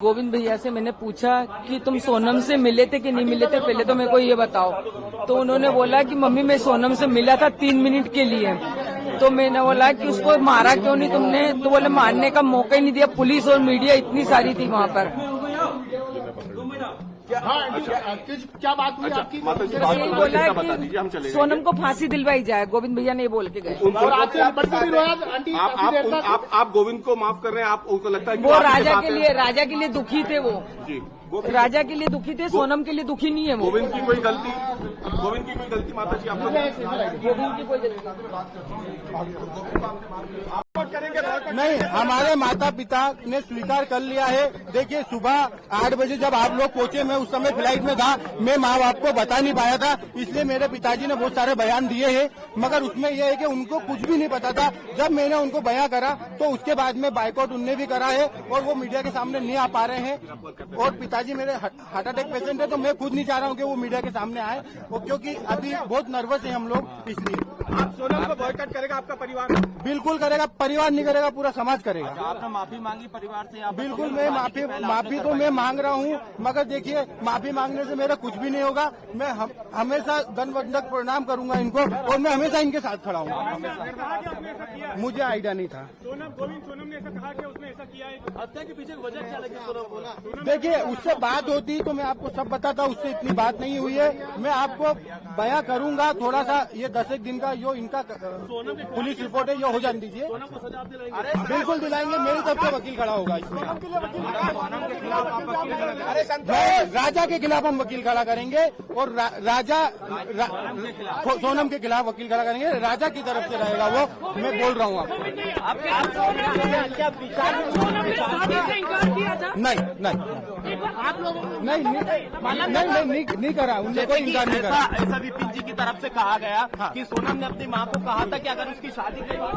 गोविंद भैया से मैंने पूछा कि तुम सोनम से मिले थे कि नहीं मिले थे, पहले तो मेरे को ये बताओ। तो उन्होंने बोला कि मम्मी मैं सोनम से मिला था 3 मिनट के लिए। तो मैंने बोला कि उसको मारा क्यों नहीं तुमने? तो बोले मारने का मौका ही नहीं दिया, पुलिस और मीडिया इतनी सारी थी वहाँ पर। क्या बात हुई आपकी? यही बोला कि सोनम को फांसी दिलवाई जाए, गोविंद भैया ने बोल के गए। और आप गोविंद को माफ कर रहे हैं? आपको लगता है कि वो राजा के लिए दुखी थे, वो राजा के लिए दुखी थे, सोनम के लिए दुखी नहीं है वो। गोविंद की कोई गलती माता जी आपको? गोविंद की कोई गलती नहीं, हमारे माता पिता ने स्वीकार कर लिया है। देखिए, सुबह 8 बजे जब आप लोग पहुंचे, मैं उस समय फ्लाइट में था, मैं माँ बाप को बता नहीं पाया था, इसलिए मेरे पिताजी ने बहुत सारे बयान दिए हैं। मगर उसमें यह है कि उनको कुछ भी नहीं पता था। जब मैंने उनको बयान करा तो उसके बाद में बाइकआउट उनने भी करा है और वो मीडिया के सामने नहीं आ पा रहे हैं। और पिताजी मेरे हार्ट अटैक पेशेंट है, तो मैं खुद नहीं चाह रहा हूँ कि वो मीडिया के सामने आए, क्योंकि अभी बहुत नर्वस है हम लोग। इसलिए आप सोनम को बॉयकॉट करेगा आपका परिवार? बिल्कुल करेगा, परिवार नहीं करेगा, पूरा समाज करेगा। आपने माफी मांगी परिवार से? बिल्कुल, मैं माफी तो मैं मांग रहा हूँ, मगर देखिए, माफी मांगने से मेरा कुछ भी नहीं होगा। मैं हमेशा दंडवत प्रणाम करूंगा इनको, और मैं हमेशा इनके साथ खड़ा हूँ। मुझे आइडिया नहीं था। सोनम ने ऐसा कहा कि उसने ऐसा किया है। हत्या के पीछे वजह क्या लगी सोनम बोला? देखिए, उससे बात होती तो मैं आपको सब बताता, उससे इतनी बात नहीं हुई है। मैं आपको बयां करूंगा थोड़ा सा, ये 10 एक दिन का जो इनका पुलिस रिपोर्ट है ये हो जाने दीजिए। बिल्कुल दिलाएंगे, मेरी तरफ से वकील खड़ा होगा इसमें। राजा के खिलाफ हम वकील खड़ा करेंगे, और सोनम के खिलाफ वकील खड़ा करेंगे। राजा की तरफ से रहेगा वो, मैं बोल रहा हूँ आपको। नहीं करा, उन्होंने कोई इंकार नहीं करा। ऐसा विपिन जी की तरफ से कहा गया कि सोनम ने अपनी मां को कहा था कि अगर उसकी शादी के बाद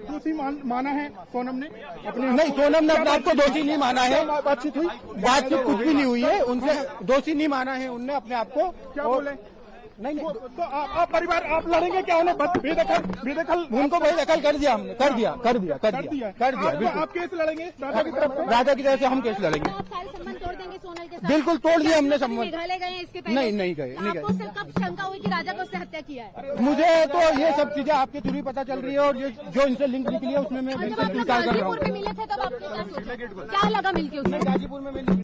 दोषी माना है सोनम ने अपने? नहीं, सोनम ने अपने आप को दोषी नहीं माना है। बातचीत हुई? बातचीत कुछ भी नहीं हुई है, उनसे दोषी नहीं माना है उनने अपने आप को। क्या बोले? नहीं, तो आप परिवार आप लड़ेंगे क्या? उन्हें बेदखल उनको बेदखल कर दिया हमने, कर दिया बिल्कुल। आप केस लड़ेंगे राजा की तरफ से? राजा की तरफ से हम केस लड़ेंगे। आप सारे संबंध तोड़ देंगे सोनल के साथ? बिल्कुल तोड़ दिए हमने संबंध। मेघालय गए हैं इसके पहले? नहीं गए। आपको कब शंका हुई कि राजा को उससे हत्या किया है? मुझे तो ये सब चीजें आपके थ्रू ही पता चल रही है, और ये जो इनसे लिंक निकली है उसमें मैं बिल्कुल स्वीकार कर रहा हूँ। गाजीपुर में मिले थे तब आपने क्या सोचा? क्या लगा मिलके उसमें? गाजीपुर में मिली।